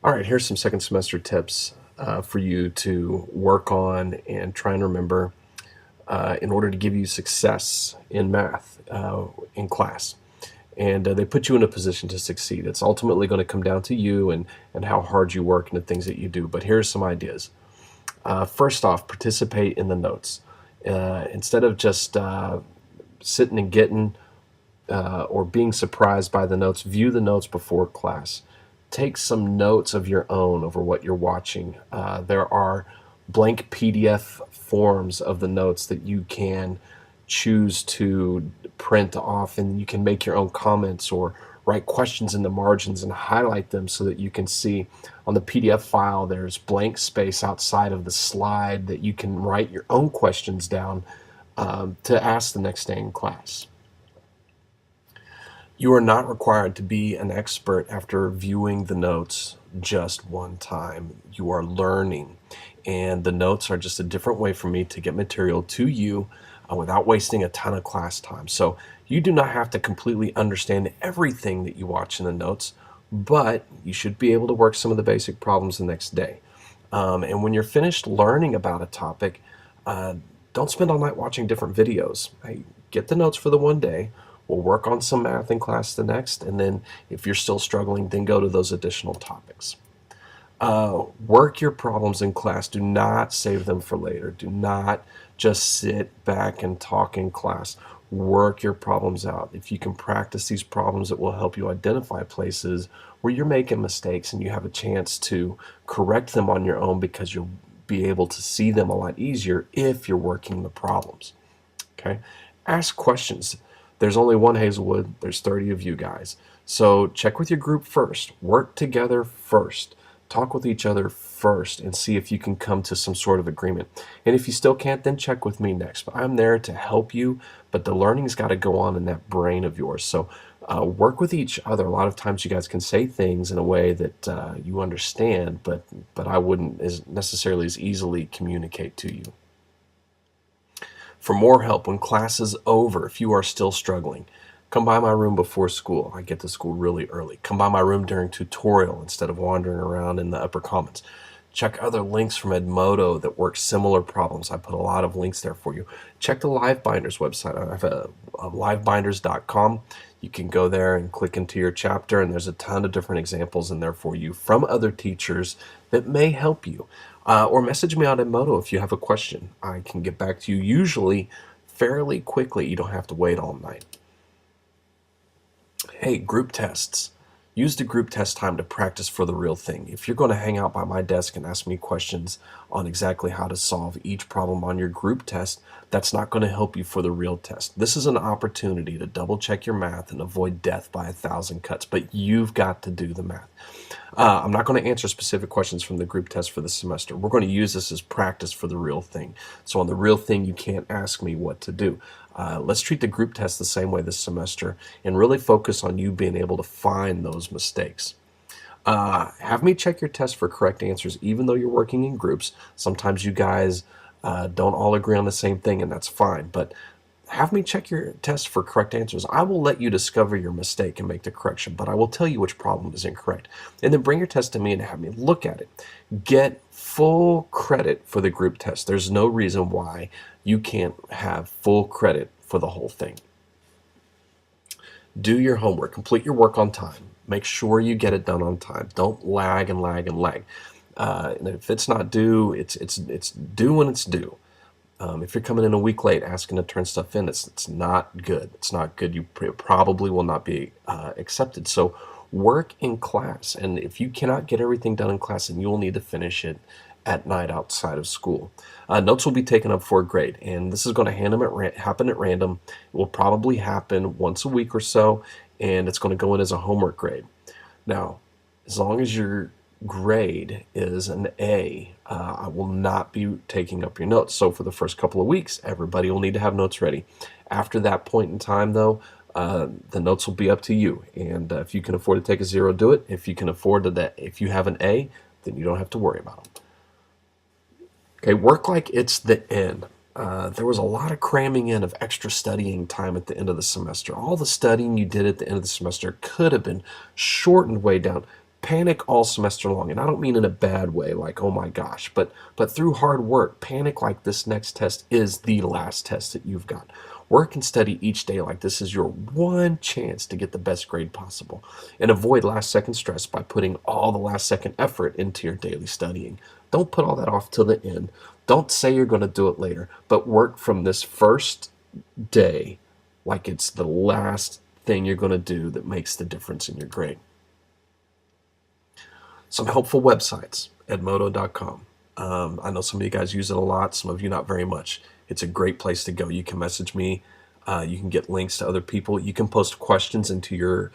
All right, here's some second semester tips for you to work on and try and remember in order to give you success in math in class. And they put you in a position to succeed. It's ultimately going to come down to you and how hard you work and the things that you do. But here are some ideas. First off, participate in the notes. Instead of just sitting and getting or being surprised by the notes, view the notes before class. Take some notes of your own over what you're watching. There are blank PDF forms of the notes that you can choose to print off, and you can make your own comments or write questions in the margins and highlight them so that you can see on the PDF file there's blank space outside of the slide that you can write your own questions down to ask the next day in class. You are not required to be an expert after viewing the notes just one time. You are learning, and the notes are just a different way for me to get material to you without wasting a ton of class time. So you do not have to completely understand everything that you watch in the notes, but you should be able to work some of the basic problems the next day. And when you're finished learning about a topic, don't spend all night watching different videos. Hey, get the notes for the one day. We'll work on some math in class the next, and then if you're still struggling, then go to those additional topics. Work your problems in class. Do not save them for later. Do not just sit back and talk in class. Work your problems out. If you can practice these problems, it will help you identify places where you're making mistakes, and you have a chance to correct them on your own because you'll be able to see them a lot easier if you're working the problems. Okay? Ask questions. There's only one Hazelwood. There's 30 of you guys. So check with your group first. Work together first. Talk with each other first and see if you can come to some sort of agreement. And if you still can't, then check with me next. But I'm there to help you, but the learning's got to go on in that brain of yours. So work with each other. A lot of times you guys can say things in a way that you understand, but I wouldn't necessarily as easily communicate to you. For more help when class is over, if you are still struggling, come by my room before school. I get to school really early. Come by my room during tutorial instead of wandering around in the upper commons. Check other links from Edmodo that work similar problems. I put a lot of links there for you. Check the LiveBinders website. I have a livebinders.com. You can go there and click into your chapter, and there's a ton of different examples in there for you from other teachers that may help you. Or message me on Edmodo if you have a question. I can get back to you usually fairly quickly. You don't have to wait all night. Hey, group tests. Use the group test time to practice for the real thing. If you're going to hang out by my desk and ask me questions on exactly how to solve each problem on your group test, that's not going to help you for the real test. This is an opportunity to double check your math and avoid death by 1,000 cuts, but you've got to do the math. I'm not going to answer specific questions from the group test for the semester. We're going to use this as practice for the real thing. So on the real thing, you can't ask me what to do. Let's treat the group test the same way this semester and really focus on you being able to find those mistakes. Have me check your test for correct answers even though you're working in groups. Sometimes you guys don't all agree on the same thing, and that's fine, but have me check your test for correct answers. I will let you discover your mistake and make the correction, but I will tell you which problem is incorrect. And then bring your test to me and have me look at it. Get full credit for the group test. There's no reason why you can't have full credit for the whole thing. Do your homework. Complete your work on time. Make sure you get it done on time. Don't lag and lag and lag. And if it's not due, it's due when it's due. If you're coming in a week late asking to turn stuff in, it's not good. It's not good. You probably will not be accepted. So work in class. And if you cannot get everything done in class, then you'll need to finish it at night outside of school. Notes will be taken up for a grade, and this is going to happen at random. It will probably happen once a week or so, and it's going to go in as a homework grade. Now, as long as your grade is an A, I will not be taking up your notes. So for the first couple of weeks, everybody will need to have notes ready. After that point in time, though, the notes will be up to you. And if you can afford to take a 0, do it. If you can afford that, if you have an A, then you don't have to worry about them. Okay, work like it's the end. There was a lot of cramming in of extra studying time at the end of the semester. All the studying you did at the end of the semester could have been shortened way down. panic all semester long, and I don't mean in a bad way, like oh my gosh, but through hard work, panic like this next test is the last test that you've got. Work and study each day like this is your one chance to get the best grade possible, and avoid last second stress by putting all the last second effort into your daily studying. Don't put all that off till the end. Don't say you're going to do it later, but work from this first day like it's the last thing you're going to do that makes the difference in your grade. Some helpful websites, edmodo.com. I know some of you guys use it a lot, some of you not very much. It's a great place to go. You can message me. You can get links to other people. You can post questions into your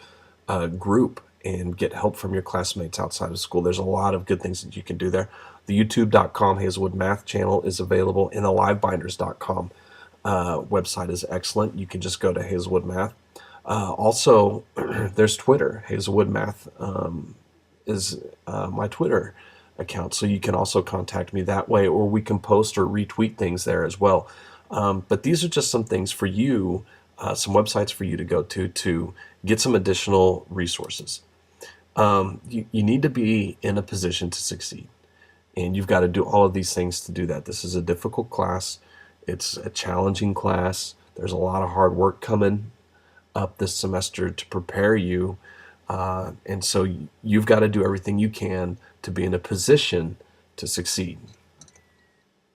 group and get help from your classmates outside of school. There's a lot of good things that you can do there. The youtube.com Hazelwood Math channel is available, and the livebinders.com website is excellent. You can just go to Hazelwood Math. Also, there's Twitter. Hazelwood Math is my Twitter account, so you can also contact me that way, or we can post or retweet things there as well. But these are just some things for you, some websites for you to go to get some additional resources. You need to be in a position to succeed, and you've got to do all of these things to do that. This is a difficult class. It's a challenging class. There's a lot of hard work coming up this semester to prepare you. And so you've got to do everything you can to be in a position to succeed.